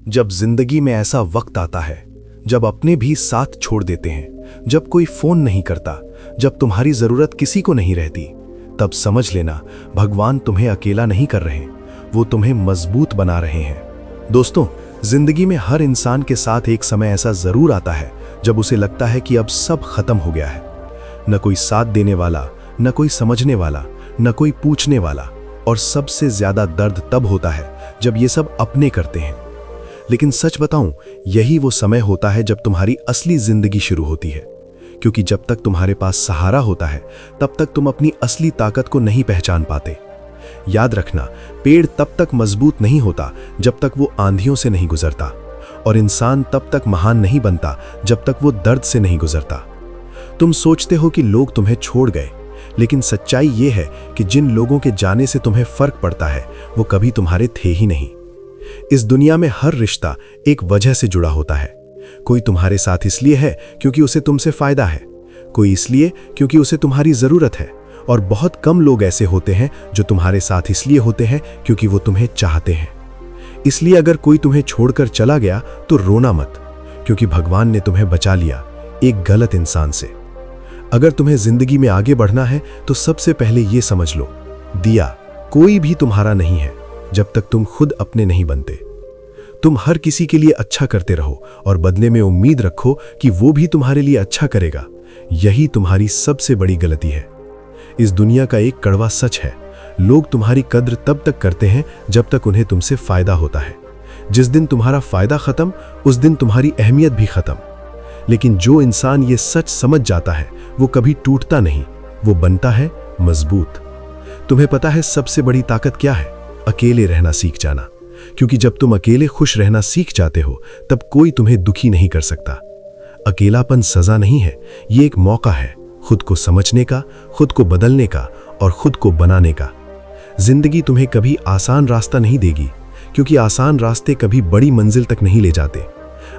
जब जिंदगी में ऐसा वक्त आता है जब अपने भी साथ छोड़ देते हैं, जब कोई फोन नहीं करता, जब तुम्हारी जरूरत किसी को नहीं रहती, तब समझ लेना भगवान तुम्हें अकेला नहीं कर रहे, वो तुम्हें मजबूत बना रहे हैं। दोस्तों, जिंदगी में हर इंसान के साथ एक समय ऐसा जरूर आता है जब उसे लगता है कि अब सब खत्म हो गया है। न कोई साथ देने वाला, न कोई समझने वाला, न कोई पूछने वाला, और सबसे ज्यादा दर्द तब होता है जब ये सब अपने करते हैं। लेकिन सच बताऊं, यही वो समय होता है जब तुम्हारी असली जिंदगी शुरू होती है, क्योंकि जब तक तुम्हारे पास सहारा होता है तब तक तुम अपनी असली ताकत को नहीं पहचान पाते। याद रखना, पेड़ तब तक मजबूत नहीं होता जब तक वो आंधियों से नहीं गुजरता, और इंसान तब तक महान नहीं बनता जब तक वो दर्द से नहीं गुजरता। तुम सोचते हो कि लोग तुम्हें छोड़ गए, लेकिन सच्चाई ये है कि जिन लोगों के जाने से तुम्हें फर्क पड़ता है वो कभी तुम्हारे थे ही नहीं। इस दुनिया में हर रिश्ता एक वजह से जुड़ा होता है। कोई तुम्हारे साथ इसलिए है क्योंकि उसे तुमसे फायदा है, कोई इसलिए क्योंकि उसे तुम्हारी जरूरत है, और बहुत कम लोग ऐसे होते हैं जो तुम्हारे साथ इसलिए होते हैं क्योंकि वो तुम्हें चाहते हैं। इसलिए अगर कोई तुम्हें छोड़कर चला गया तो रोना मत, क्योंकि भगवान ने तुम्हें बचा लिया एक गलत इंसान से। अगर तुम्हें जिंदगी में आगे बढ़ना है तो सबसे पहले ये समझ लो, दिया कोई भी तुम्हारा नहीं है जब तक तुम खुद अपने नहीं बनते। तुम हर किसी के लिए अच्छा करते रहो और बदले में उम्मीद रखो कि वो भी तुम्हारे लिए अच्छा करेगा। यही तुम्हारी सबसे बड़ी गलती है। इस दुनिया का एक कड़वा सच है, लोग तुम्हारी कद्र तब तक करते हैं जब तक उन्हें तुमसे फायदा होता है। जिस दिन तुम्हारा फायदा खत्म, उस दिन तुम्हारी अहमियत भी खत्म। लेकिन जो इंसान ये सच समझ जाता है वो कभी टूटता नहीं, वो बनता है मजबूत। तुम्हें पता है सबसे बड़ी ताकत क्या है? अकेले रहना सीख जाना, क्योंकि जब तुम अकेले खुश रहना सीख जाते हो तब कोई तुम्हें दुखी नहीं कर सकता। अकेलापन सजा नहीं है, ये एक मौका है खुद को समझने का, खुद को बदलने का और खुद को बनाने का। जिंदगी तुम्हें कभी आसान रास्ता नहीं देगी, क्योंकि आसान रास्ते कभी बड़ी मंजिल तक नहीं ले जाते।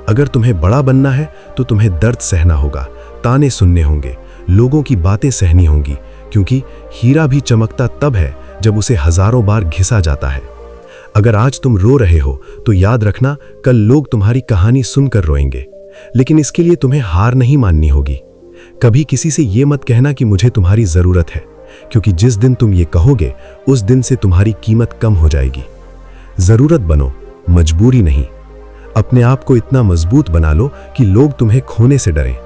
अगर तुम्हें बड़ा बनना है तो तुम्हें दर्द सहना होगा, ताने सुनने होंगे, लोगों की बातें सहनी होंगी, क्योंकि हीरा भी चमकता तब है जब उसे हजारों बार घिसा जाता है। अगर आज तुम रो रहे हो तो याद रखना, कल लोग तुम्हारी कहानी सुनकर रोएंगे। लेकिन इसके लिए तुम्हें हार नहीं माननी होगी। कभी किसी से ये मत कहना कि मुझे तुम्हारी जरूरत है, क्योंकि जिस दिन तुम ये कहोगे उस दिन से तुम्हारी कीमत कम हो जाएगी। जरूरत बनो, मजबूरी नहीं। अपने आप को इतना मजबूत बना लो कि लोग तुम्हें खोने से डरें।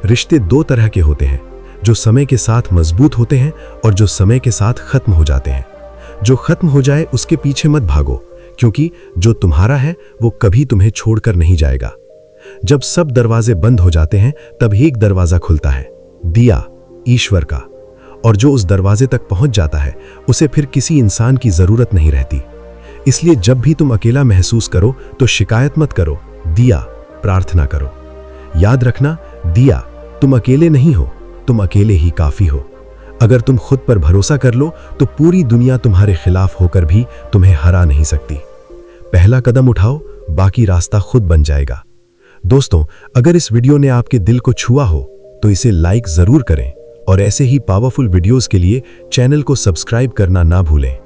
रिश्ते दो तरह के होते हैं, जो समय के साथ मजबूत होते हैं और जो समय के साथ खत्म हो जाते हैं। जो खत्म हो जाए उसके पीछे मत भागो, क्योंकि जो तुम्हारा है वो कभी तुम्हें छोड़कर नहीं जाएगा। जब सब दरवाजे बंद हो जाते हैं तब एक दरवाजा खुलता है, दिया, ईश्वर का, और जो उस दरवाजे तक पहुंच जाता है उसे फिर किसी इंसान की जरूरत नहीं रहती। इसलिए जब भी तुम अकेला महसूस करो तो शिकायत मत करो, दिया, प्रार्थना करो। याद रखना, दिया, तुम अकेले नहीं हो, तुम अकेले ही काफी हो। अगर तुम खुद पर भरोसा कर लो तो पूरी दुनिया तुम्हारे खिलाफ होकर भी तुम्हें हरा नहीं सकती। पहला कदम उठाओ, बाकी रास्ता खुद बन जाएगा। दोस्तों, अगर इस वीडियो ने आपके दिल को छुआ हो तो इसे लाइक जरूर करें, और ऐसे ही पावरफुल वीडियोस के लिए चैनल को सब्सक्राइब करना ना भूलें।